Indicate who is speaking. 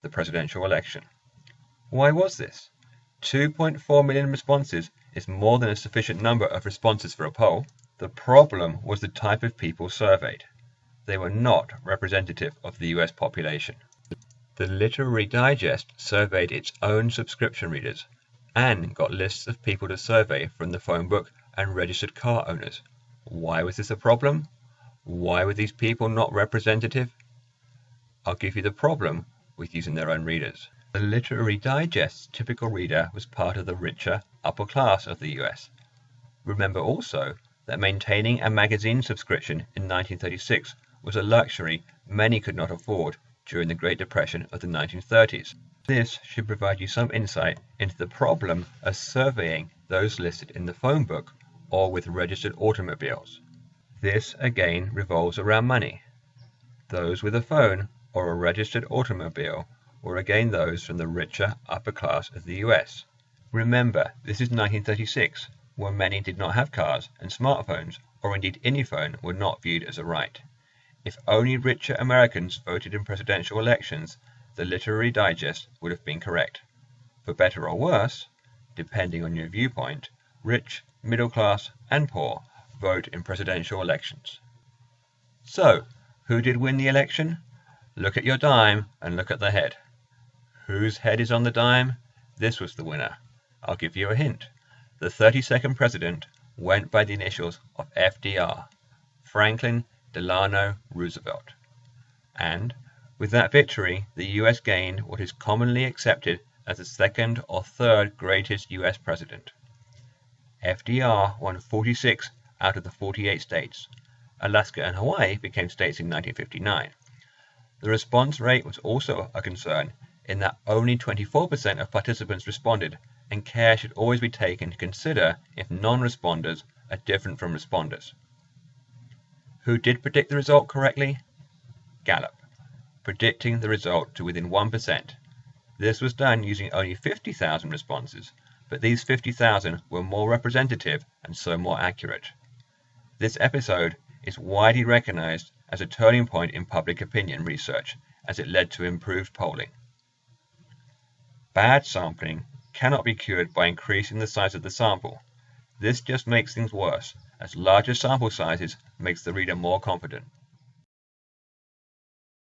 Speaker 1: the presidential election. Why was this? 2.4 million responses is more than a sufficient number of responses for a poll. The problem was the type of people surveyed. They were not representative of the US population. The Literary Digest surveyed its own subscription readers and got lists of people to survey from the phone book and registered car owners. Why was this a problem? Why were these people not representative? I'll give you the problem with using their own readers. The Literary Digest's typical reader was part of the richer upper class of the US. Remember also that maintaining a magazine subscription in 1936 was a luxury many could not afford during the Great Depression of the 1930s. This should provide you some insight into the problem of surveying those listed in the phone book or with registered automobiles. This again revolves around money. Those with a phone or a registered automobile were again those from the richer upper class of the US. Remember, this is 1936, when many did not have cars, and smartphones, or indeed any phone, were not viewed as a right. If only richer Americans voted in presidential elections, the Literary Digest would have been correct. For better or worse, depending on your viewpoint, rich, middle class, and poor vote in presidential elections. So, who did win the election? Look at your dime and look at the head. Whose head is on the dime? This was the winner. I'll give you a hint. The 32nd president went by the initials of FDR, Franklin Delano Roosevelt. And with that victory, the US gained what is commonly accepted as the second or third greatest US president. FDR won 46 out of the 48 states. Alaska and Hawaii became states in 1959. The response rate was also a concern in that only 24% of participants responded, and care should always be taken to consider if non-responders are different from responders. Who did predict the result correctly? Gallup, predicting the result to within 1%. This was done using only 50,000 responses, but these 50,000 were more representative and so more accurate. This episode is widely recognized as a turning point in public opinion research, as it led to improved polling. Bad sampling cannot be cured by increasing the size of the sample. This just makes things worse, as larger sample sizes makes the reader more confident.